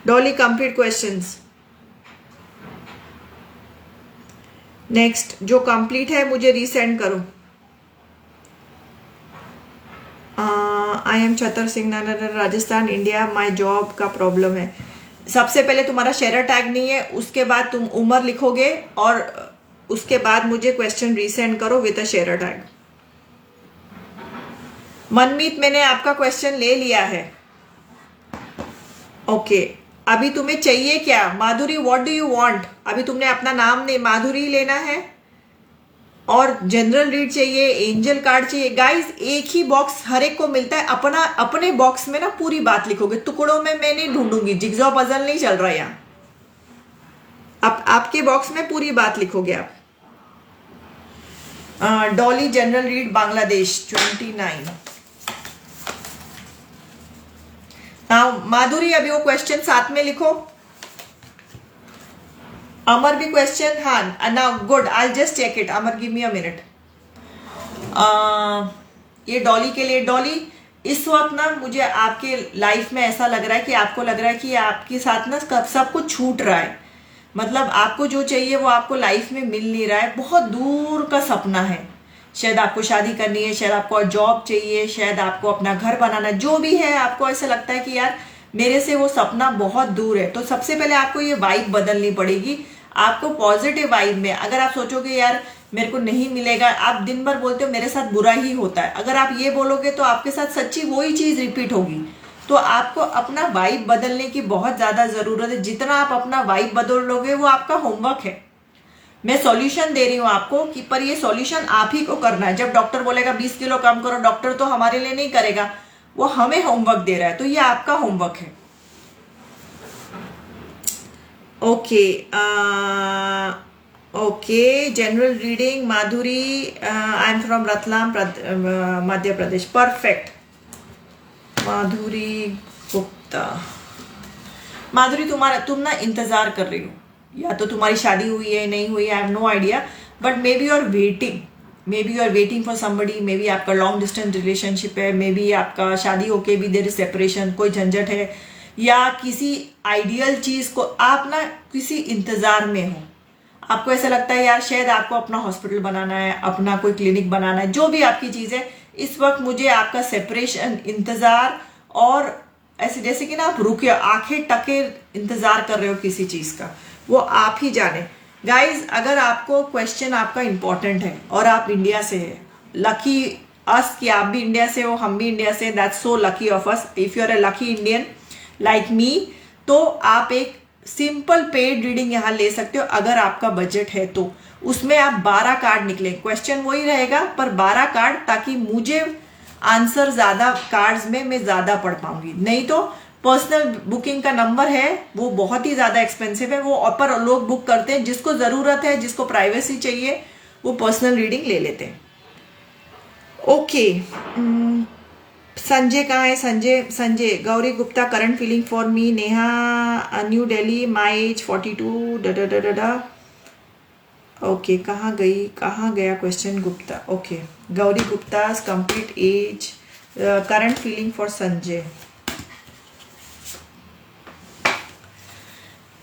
Dolly, complete questions. नेक्स्ट जो कंप्लीट है मुझे रीसेंड करो। I am Chhatar Singh, Rajasthan, India. My job का प्रॉब्लम है। सबसे पहले तुम्हारा शेयर टैग नहीं है, उसके बाद तुम उम्र लिखोगे और उसके बाद मुझे क्वेश्चन रीसेंड करो विद अ शेयर टैग। मनमीत, मैंने आपका क्वेश्चन ले लिया है। ओके, अभी तुम्हें चाहिए क्या? माधुरी, व्हाट डू यू वांट? अभी तुमने अपना नाम नहीं, माधुरी लेना है और जनरल रीड चाहिए, एंजल कार्ड चाहिए। गाइस, एक ही बॉक्स हर एक को मिलता है। अपना अपने बॉक्स में ना पूरी बात लिखोगे, टुकड़ों में मैं नहीं ढूंढूंगी। जिग्जॉ पजल नहीं चल रहा यहाँ। आपके बॉक्स में पूरी बात लिखोगे आप। Dolly, general read Bangladesh 29। Now Madhuri, अभी वो क्वेश्चन साथ में लिखो। अमर भी क्वेश्चन, हाँ now good, I just check it. Amar, give me a minute. ये डॉली के लिए। डॉली, इस वक्त ना मुझे आपके लाइफ में ऐसा लग रहा है कि आपको लग रहा है कि आपके साथ ना सब कुछ छूट रहा है। मतलब आपको जो चाहिए वो आपको लाइफ में मिल नहीं रहा है। बहुत दूर का सपना है। शायद आपको शादी करनी है, शायद आपको जॉब चाहिए, शायद आपको अपना घर बनाना, जो भी है आपको ऐसा लगता है कि यार मेरे से वो सपना बहुत दूर है। तो सबसे पहले आपको ये वाइब बदलनी पड़ेगी। आपको पॉजिटिव वाइब में, अगर आप सोचोगे यार मेरे को नहीं मिलेगा, आप दिन भर बोलते हो मेरे साथ बुरा ही होता है, अगर आप ये बोलोगे तो आपके साथ सच्ची वही चीज रिपीट होगी। तो आपको अपना वाइब बदलने की बहुत ज्यादा जरूरत है। जितना आप अपना वाइब बदलोगे वो आपका होमवर्क है। मैं सॉल्यूशन दे रही हूं आपको कि पर ये सॉल्यूशन आप ही को करना है। जब डॉक्टर बोलेगा 20 किलो कम करो, डॉक्टर तो हमारे लिए नहीं करेगा, वो हमें होमवर्क दे रहा है। तो ये आपका होमवर्क है। Okay, okay, general reading Madhuri, I am from Ratlam, Madhya Pradesh. Perfect. Madhuri Gupta. Madhuri, तुम ना इंतजार कर रही हो, या तो तुम्हारी शादी हुई है नहीं हुई, I have no idea, but maybe you are waiting, maybe you are waiting for somebody. Maybe आपका लॉन्ग डिस्टेंस रिलेशनशिप है, मे बी आपका शादी होके भी देयर इज सेपरेशन, कोई झंझट है, या किसी आइडियल चीज को आप ना किसी इंतजार में हो। आपको ऐसा लगता है यार शायद आपको अपना हॉस्पिटल बनाना है, अपना कोई क्लिनिक बनाना है, जो भी आपकी चीज है। इस वक्त मुझे आपका सेपरेशन, इंतजार, और ऐसे जैसे कि ना आप रुके आंखें टके इंतजार कर रहे हो किसी चीज का, वो आप ही जाने। गाइज, अगर आपको क्वेश्चन आपका इंपॉर्टेंट है और आप इंडिया से है, लकी अस कि आप भी इंडिया से हो, हम भी इंडिया से, that's so lucky of us. If you are a lucky Indian like me, तो आप एक सिंपल पेड रीडिंग यहाँ ले सकते हो अगर आपका बजट है तो। उसमें आप 12 कार्ड निकले, क्वेश्चन वही रहेगा पर 12 कार्ड, ताकि मुझे आंसर ज्यादा कार्ड्स में मैं ज्यादा पढ़ पाऊंगी। नहीं तो पर्सनल बुकिंग का नंबर है, वो बहुत ही ज्यादा एक्सपेंसिव है, वो पर लोग बुक करते हैं। जिसको जरूरत है, जिसको प्राइवेसी चाहिए, वो पर्सनल रीडिंग ले लेते हैं। ओके, संजय कहाँ है? Sanjay Gauri Gupta, current feeling for me. Neha, New Delhi, my age 42 डा। ओके, कहाँ गया question? Gupta. Okay, Gauri Gupta complete age, current feeling for Sanjay.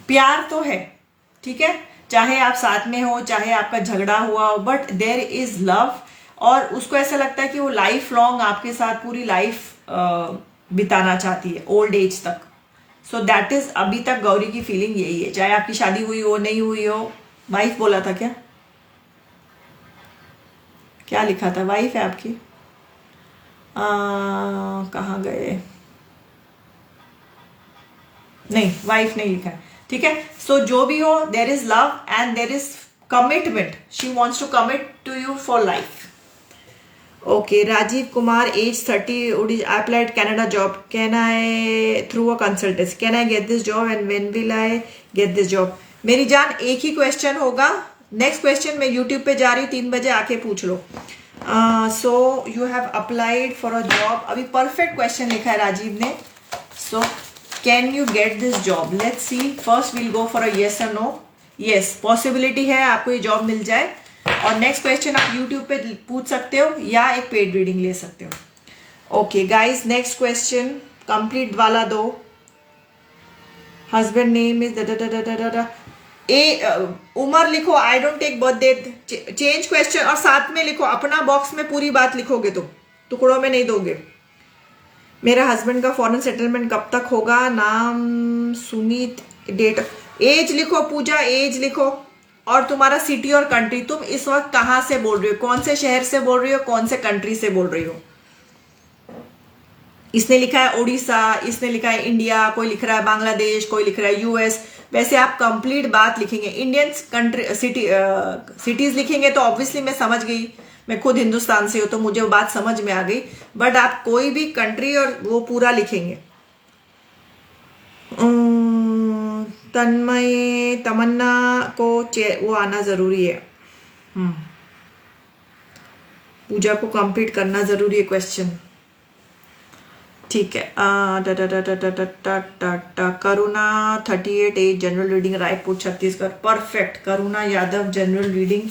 प्यार तो है, ठीक है, चाहे आप साथ में हो, चाहे आपका झगड़ा हुआ हो, बट देयर इज लव। और उसको ऐसा लगता है कि वो लाइफ लॉन्ग आपके साथ पूरी लाइफ बिताना चाहती है, ओल्ड एज तक। सो दैट इज अभी तक गौरी की फीलिंग यही है, चाहे आपकी शादी हुई हो नहीं हुई हो। वाइफ बोला था क्या लिखा था? वाइफ है आपकी। कहाँ गए? नहीं, वाइफ नहीं लिखा है, ठीक है। सो जो भी हो, there is love and there is commitment. She wants to commit to you for life. Okay, Rajeev Kumar, age 30, I applied Canada job. Can I through a consultancy? Can I get this job and when will I get this job? मेरी जान, एक ही question होगा। Next question मैं YouTube पे जा रही हूँ, 3 बजे आके पूछ लो। So you have applied for a job. अभी परफेक्ट क्वेश्चन लिखा है राजीव ने। So can you get this job? Let's see. First will go for a yes और नो। यस, पॉसिबिलिटी है आपको ये जॉब मिल जाए। और नेक्स्ट क्वेश्चन आप यूट्यूब पे पूछ सकते हो या एक पेड रीडिंग ले सकते हो। Okay guys, next question complete वाला दो। हस्बैंड नेम इज उम्र लिखो, I don't take birth date, change question और साथ में लिखो, अपना बॉक्स में पूरी बात लिखोगे तो टुकड़ों में नहीं दोगे। मेरा हस्बैंड का फॉरेन सेटलमेंट कब तक होगा? नाम सुमित, डेट, एज लिखो पूजा, एज लिखो और तुम्हारा सिटी और कंट्री। तुम इस वक्त कहां से बोल रही हो, कौन से शहर से बोल रही हो, कौन से कंट्री से बोल रही हो? इसने लिखा है उड़ीसा, इसने लिखा है इंडिया, कोई लिख रहा है बांग्लादेश, कोई लिख रहा है यूएस। वैसे आप कंप्लीट बात लिखेंगे। इंडियन कंट्री सिटीज लिखेंगे तो ऑब्वियसली मैं समझ गई, मैं खुद हिंदुस्तान से हूं तो मुझे वो बात समझ में आ गई। बट आप कोई भी कंट्री और वो पूरा लिखेंगे। तन्मय, तमन्ना को वो आना जरूरी है। पूजा को कंप्लीट करना जरूरी है क्वेश्चन। ठीक है। Karuna 38 age, general reading, Raipur Chhattisgarh. Perfect. Karuna Yadav, general reading.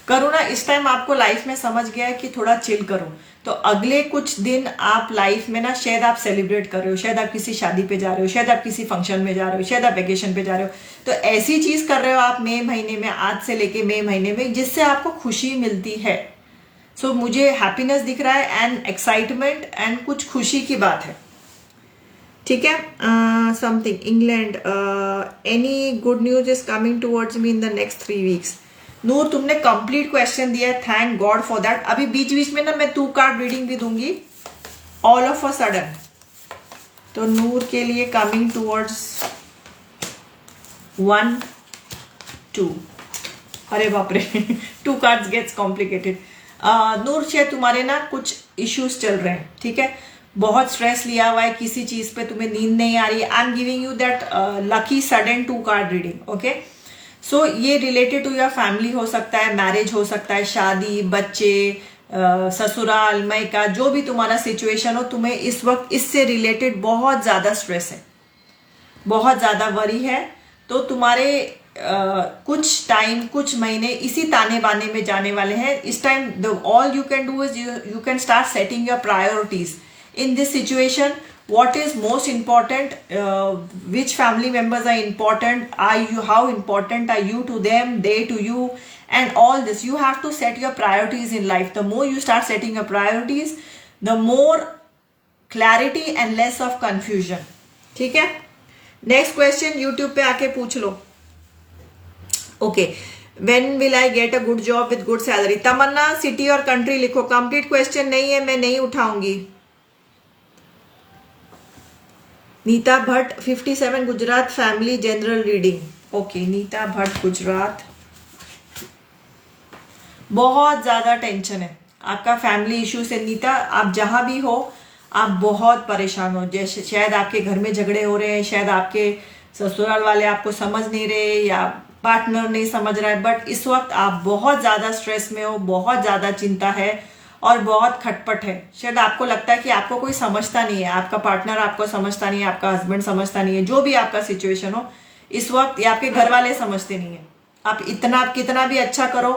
Karuna, इस टाइम आपको लाइफ में समझ गया है कि थोड़ा चिल करो, तो अगले कुछ दिन आप लाइफ में ना, शायद आप सेलिब्रेट कर रहे हो, शायद आप किसी शादी पे जा रहे हो, शायद आप किसी फंक्शन में जा रहे हो, शायद आप वेकेशन पे जा रहे हो, तो ऐसी चीज कर रहे हो आप मई महीने में, आज से लेके मई महीने में, जिससे आपको खुशी मिलती है। सो मुझे हैप्पीनेस दिख रहा है एंड एक्साइटमेंट एंड कुछ खुशी की बात है। ठीक है। Something England, any good news is coming towards me in the next 3 weeks. Noor, तुमने कंप्लीट क्वेश्चन दिया है, थैंक गॉड फॉर दैट। अभी बीच बीच में ना मैं 2 कार्ड रीडिंग भी दूंगी ऑल ऑफ अ सडन। तो नूर के लिए कमिंग टूवर्ड्स 1 2, अरे बाप रे 2 कार्ड्स गेट्स कॉम्प्लिकेटेड। नूर, शायद तुम्हारे ना कुछ इश्यूज चल रहे हैं। ठीक है, बहुत स्ट्रेस लिया हुआ है किसी चीज पे, तुम्हें नींद नहीं आ रही है। I am giving you that lucky sudden 2 card reading. Okay, so ये रिलेटेड टू योर फैमिली हो सकता है, मैरिज हो सकता है, शादी, बच्चे, ससुराल, मायका, जो भी तुम्हारा सिचुएशन हो, तुम्हें इस वक्त इससे रिलेटेड बहुत ज्यादा स्ट्रेस है, बहुत ज्यादा वरी है। तो तुम्हारे कुछ टाइम, कुछ महीने इसी ताने बाने में जाने वाले हैं। इस time all you can do is you can start setting your priorities in this situation. What is most important, which family members are important, how important are you to them, they to you, and all this you have to set your priorities in life. The more you start setting your priorities, the more clarity and less of confusion. ठीक है, next question YouTube पे आके पूछ लो। Okay, when will I get a good job with good salary? Tamanna, city और country लिखो। Complete question नहीं है, मैं नहीं उठाऊंगी। Neeta Bhatt 57 Gujarat, family general reading. Okay, Neeta Bhatt Gujarat. बहुत ज्यादा टेंशन है आपका फैमिली इश्यू से। नीता, आप जहां भी हो आप बहुत परेशान हो। जैसे शायद आपके घर में झगड़े हो रहे हैं, शायद आपके ससुराल वाले आपको समझ नहीं रहे या पार्टनर नहीं समझ रहा है, बट इस वक्त आप बहुत ज्यादा स्ट्रेस में हो, बहुत ज्यादा चिंता है और बहुत खटपट है। शायद आपको लगता है कि आपको कोई समझता नहीं है, आपका पार्टनर आपको समझता नहीं है, आपका हस्बैंड समझता नहीं है, जो भी आपका सिचुएशन हो इस वक्त, या आपके घर वाले समझते नहीं है। आप कितना भी अच्छा करो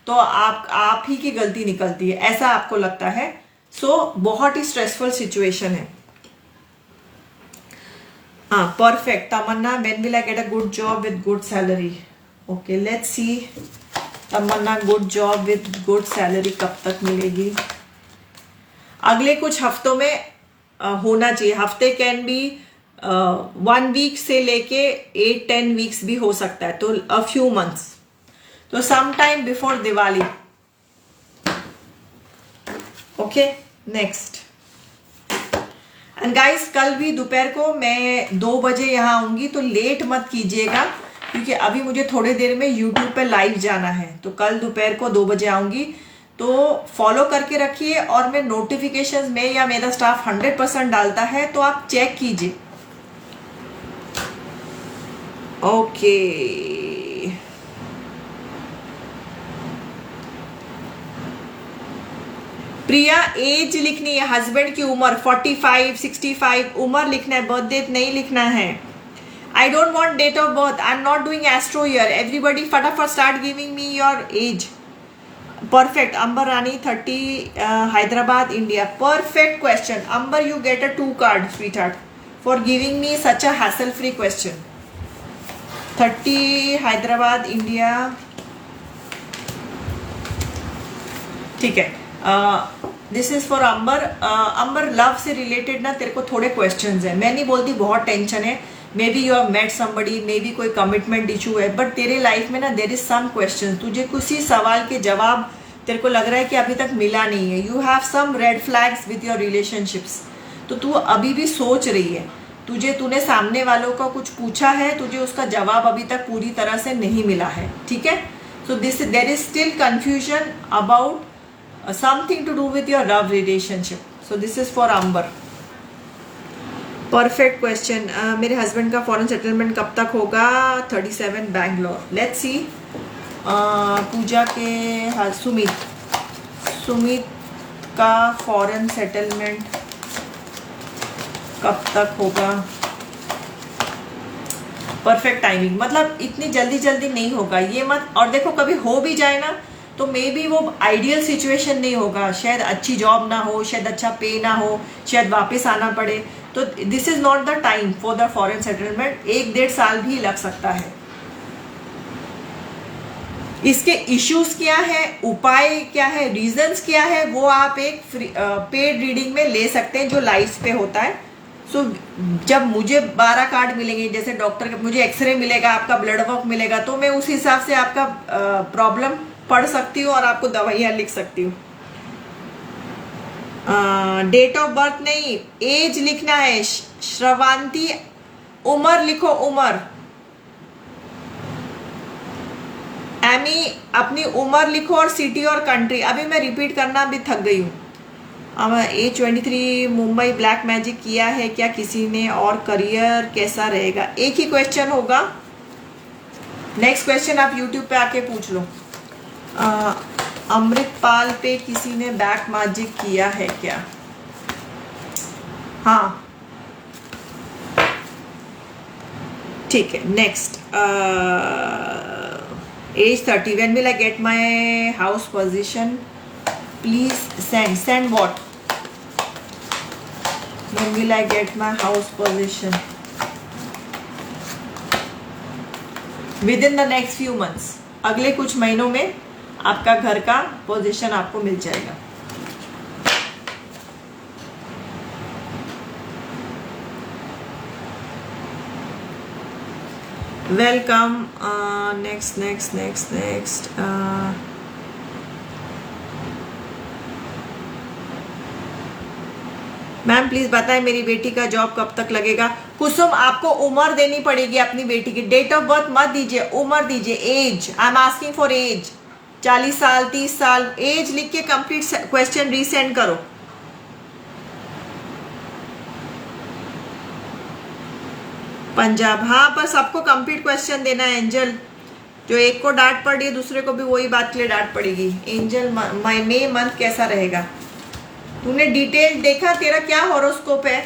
तो आप ही की गलती निकलती है, ऐसा आपको लगता है। सो बहुत ही स्ट्रेसफुल सिचुएशन है। हाँ, perfect. Tamanna, when will I get a good job with good salary? Okay, let's see. Tamanna, good job with good salary कब तक मिलेगी? अगले कुछ हफ्तों में होना चाहिए। हफ्ते कैन बी 1 वीक से लेके 8-10 वीक्स भी हो सकता है, तो अ फ्यू मंथ्स, तो some time before Diwali. Okay, next. And guys, कल भी दोपहर को मैं 2 बजे यहां आऊंगी, तो लेट मत कीजिएगा क्योंकि अभी मुझे थोड़ी देर में YouTube पे लाइव जाना है। तो कल दोपहर को 2 बजे आऊंगी, तो फॉलो करके रखिए। और मैं नोटिफिकेशंस में, या मेरा स्टाफ 100% डालता है, तो आप चेक कीजिए। ओके, प्रिया, एज लिखनी है, हस्बैंड की उम्र 45, 65 उम्र लिखना है, बर्थ डेट नहीं लिखना है। I don't want date of birth. I'm not doing astro here. Everybody फटाफट start giving me your age. Perfect. Amber Rani, 30, Hyderabad, India. Perfect question. Amber, you get a 2 card, sweetheart, for giving me such a hassle-free question. 30, Hyderabad, India. ठीक है. This is for Amber. Amber, love से related ना तेरे को थोड़े questions हैं. मैं नहीं बोलती बहुत टेंशन है. Maybe you have met somebody, maybe कोई कमिटमेंट इशू है, बट तेरे लाइफ में ना देर इज सम क्वेश्चन. तुझे किसी सवाल के जवाब तेरे को लग रहा है कि अभी तक मिला नहीं है. You have some red flags with your relationships. तो तू अभी भी सोच रही है. तूने सामने वालों का कुछ पूछा है, तुझे उसका जवाब अभी तक पूरी तरह से नहीं मिला है. ठीक है. So there is still confusion about something to do with your love relationship. So this is for Amber. Perfect question. मेरे हस्बैंड का फॉरेन सेटलमेंट कब तक होगा? 37 बैंगलोर. Let's see. पूजा के सुमित का फॉरेन सेटलमेंट कब तक होगा? Perfect timing. मतलब इतनी जल्दी नहीं होगा ये मत. और देखो कभी हो भी जाए ना तो मे बी वो आइडियल सिचुएशन नहीं होगा. शायद अच्छी जॉब ना हो, शायद अच्छा पे ना हो, शायद वापस आना पड़े. तो this is not the time for the foreign settlement. 1-1.5 साल भी लग सकता है. इसके इश्यूज क्या है, उपाय क्या है, रीजंस क्या है, वो आप एक पेड रीडिंग में ले सकते हैं जो लाइफ पे होता है. सो जब मुझे 12 कार्ड मिलेंगे, जैसे डॉक्टर का मुझे एक्सरे मिलेगा, आपका ब्लड वर्क मिलेगा, तो मैं उस हिसाब से आपका प्रॉब्लम पढ़ सकती हूँ और आपको दवाइयाँ लिख सकती हूँ. डेट ऑफ बर्थ नहीं, एज लिखना है. श्रवांती, उम्र लिखो. उम्र. एमी, अपनी उम्र लिखो और सिटी और कंट्री. अभी मैं रिपीट करना भी थक गई हूँ. एज 23, मुंबई ब्लैक मैजिक किया है क्या किसी ने, और करियर कैसा रहेगा? एक ही क्वेश्चन होगा. नेक्स्ट क्वेश्चन आप यूट्यूब पे आके पूछ लो. अमृतपाल पे किसी ने बैक मैजिक किया है क्या? हाँ, ठीक है. Next. Age 30. When will I get my house position? Please send what? When will I get my house position? Within the next few months. अगले कुछ महीनों में आपका घर का पोजीशन आपको मिल जाएगा. वेलकम. नेक्स्ट. मैम प्लीज बताएं मेरी बेटी का जॉब कब तक लगेगा? कुसुम, आपको उम्र देनी पड़ेगी अपनी बेटी की. डेट ऑफ बर्थ मत दीजिए, उम्र दीजिए. Age, I am asking for age. 40 साल, 30 साल. एज लिख के कंप्लीट क्वेश्चन रीसेंड करो. पंजाब. हाँ, पर सबको कंप्लीट क्वेश्चन देना है एंजल. जो एक को डांट पड़ रही है दूसरे को भी वही बात के लिए डांट पड़ेगी. एंजल, मे मंथ कैसा रहेगा? तूने डिटेल देखा? तेरा क्या हॉरोस्कोप है?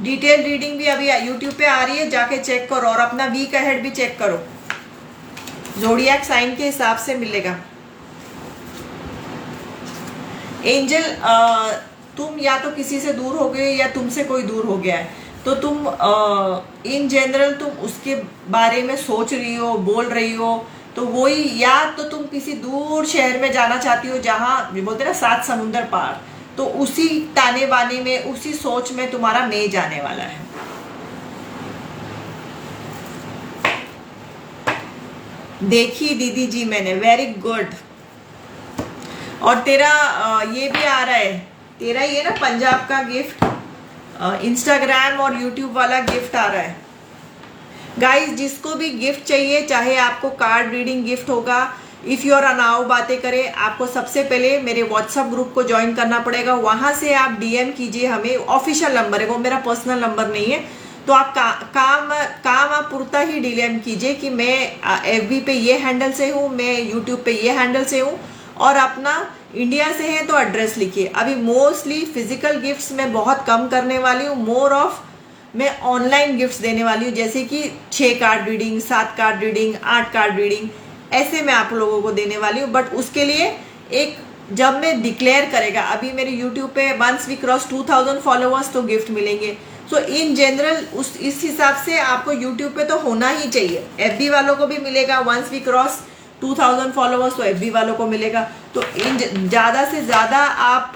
डिटेल रीडिंग भी अभी यूट्यूब पे आ रही है, जाके चेक करो. और अपना वीक अहेड भी चेक करो. ज़ोडिएक साइन के हिसाब से मिलेगा. एंजल, तुम या तो किसी से दूर हो गए या तुमसे कोई दूर हो गया है. तो तुम इन जनरल तुम उसके बारे में सोच रही हो, बोल रही हो. तो वही, या तो तुम किसी दूर शहर में जाना चाहती हो जहाँ बोलते ना 7 समुंदर पार. तो उसी ताने बाने में, उसी सोच में तुम्हारा मे जाने वाला है. देखी दीदी जी मैंने. Very good. और तेरा ये भी आ रहा है, तेरा ये ना पंजाब का गिफ्ट, इंस्टाग्राम और यूट्यूब वाला गिफ्ट आ रहा है. गाइस, जिसको भी गिफ्ट चाहिए, चाहे आपको कार्ड रीडिंग गिफ्ट होगा, इफ़ यू आर अनाउ बातें करें, आपको सबसे पहले मेरे व्हाट्सएप ग्रुप को ज्वाइन करना पड़ेगा. वहाँ से आप डीएम कीजिए हमें. ऑफिशियल नंबर है वो, मेरा पर्सनल नंबर नहीं है. तो आप काम आप पुरता ही डीएम कीजिए कि मैं एफबी पे ये हैंडल से हूँ, मैं यूट्यूब पे ये हैंडल से हूँ, और अपना इंडिया से है तो एड्रेस लिखिए. अभी मोस्टली फिजिकल गिफ्ट्स मैं बहुत कम करने वाली हूँ. मोर ऑफ मैं ऑनलाइन गिफ्ट्स देने वाली हूँ, जैसे कि 6 card reading, 7 card reading, 8 card reading, ऐसे मैं आप लोगों को देने वाली हूँ. बट उसके लिए एक जब मैं डिक्लेयर करेगा, अभी मेरे यूट्यूब पे वंस वी क्रॉस 2000 फॉलोअर्स तो गिफ्ट मिलेंगे। सो इन जनरल इस हिसाब से आपको यूट्यूब पे तो होना ही चाहिए। एफबी वालों को भी मिलेगा, वंस वी क्रॉस 2000 फॉलोअर्स तो एफबी वालों को मिलेगा। तो इन ज़्यादा से ज़्यादा आप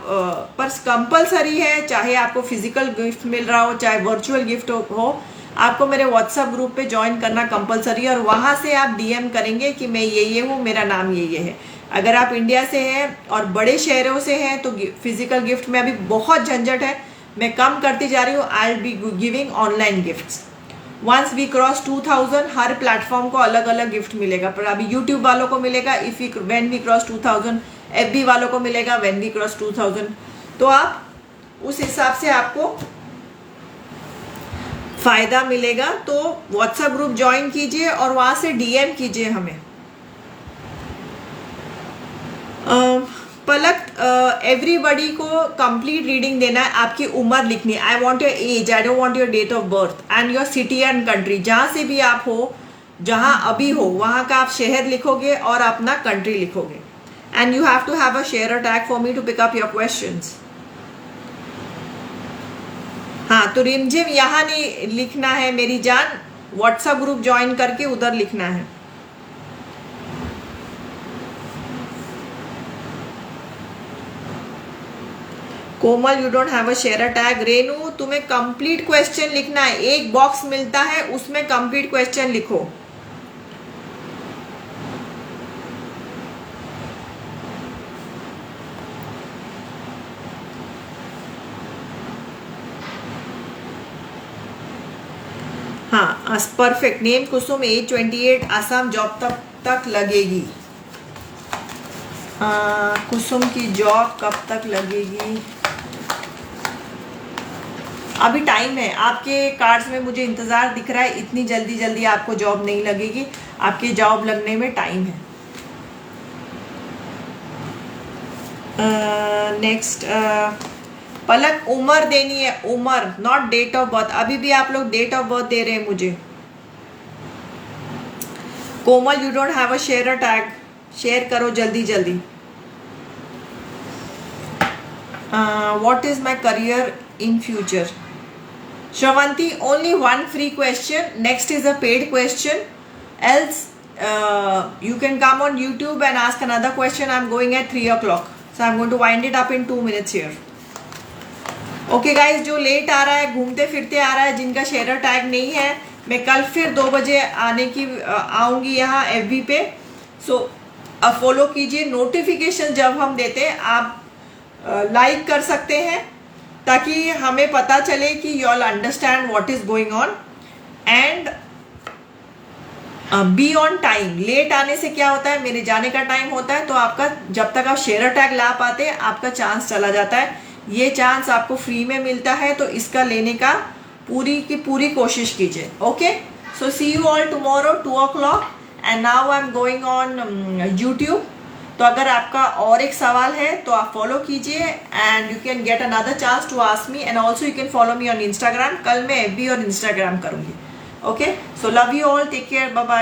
पर कंपलसरी है, चाहे आपको फिजिकल गिफ्ट मिल रहा हो चाहे वर्चुअल गिफ्ट हो, आपको मेरे व्हाट्सएप ग्रुप पे ज्वाइन करना कंपलसरी है। और वहाँ से आप डीएम करेंगे कि मैं ये हूँ, मेरा नाम ये है। अगर आप इंडिया से हैं और बड़े शहरों से हैं तो फिजिकल गिफ्ट में अभी बहुत झंझट है, मैं कम करती जा रही हूँ। I will be giving online gifts. Once we cross 2000 हर प्लेटफॉर्म को अलग अलग गिफ्ट मिलेगा, पर अभी यूट्यूब वालों को मिलेगा व्हेन वी क्रॉस 2000, एफबी वालों को मिलेगा व्हेन वी क्रॉस 2000। तो आप उस हिसाब से आपको फायदा मिलेगा। तो व्हाट्सएप ग्रुप ज्वाइन कीजिए और वहां से डीएम कीजिए हमें। पलक, एवरीबडी को कंप्लीट रीडिंग देना है, आपकी उम्र लिखनी है। I want your age, I don't want your date of birth and your city and country. जहाँ से भी आप हो, जहाँ अभी हो वहाँ का आप शहर लिखोगे और अपना कंट्री लिखोगे। And you have to have a share tag for me to pick up your questions. हाँ, तो रिमझिम यहाँ नहीं लिखना है मेरी जान, व्हाट्सएप ग्रुप ज्वाइन करके उधर लिखना है। Komal, you don't have a share tag. Renu, तुम्हें कंप्लीट क्वेश्चन लिखना है, एक बॉक्स मिलता है उसमें कंप्लीट क्वेश्चन लिखो। हाँ, परफेक्ट। नेम कुसुम, एज 28, आसाम, जॉब तक लगेगी। कुसुम की जॉब कब तक लगेगी? अभी टाइम है, आपके कार्ड्स में मुझे इंतज़ार दिख रहा है, इतनी जल्दी आपको जॉब नहीं लगेगी, आपके जॉब लगने में टाइम है। नेक्स्ट, पलक, उम्र देनी है, उम्र, नॉट डेट ऑफ बर्थ। अभी भी आप लोग डेट ऑफ बर्थ दे रहे हैं मुझे। Komal, you don't have a share tag, share करो जल्दी। What is my career in future? Shravanti, only one free question. Next is a paid question. Else, you can come on YouTube and ask another question. I'm going at 3 o'clock. So I'm going to wind it up in 2 minutes here. Okay guys, जो late आ रहा है, घूमते फिरते आ रहा है, जिनका share tag नहीं है, मैं कल फिर 2 बजे आऊँगी यहाँ FB पे। So फॉलो कीजिए। नोटिफिकेशन जब हम देते हैं आप लाइक कर सकते हैं, ताकि हमें पता चले कि you all understand what is going on. And be on time. Late आने से क्या होता है, मेरे जाने का टाइम होता है, तो आपका जब तक आप शेयर टैग ला पाते हैं आपका चांस चला जाता है। ये चांस आपको फ्री में मिलता है, तो इसका लेने का पूरी की पूरी कोशिश कीजिए। Okay, so see you all tomorrow 2 o'clock। And now I am going on YouTube. तो अगर आपका और एक सवाल है तो आप फॉलो कीजिए and you can get another chance to ask me. And also you can follow me on Instagram. कल मैं FB और इंस्टाग्राम करूँगी। Okay, so love you all, take care, bye bye.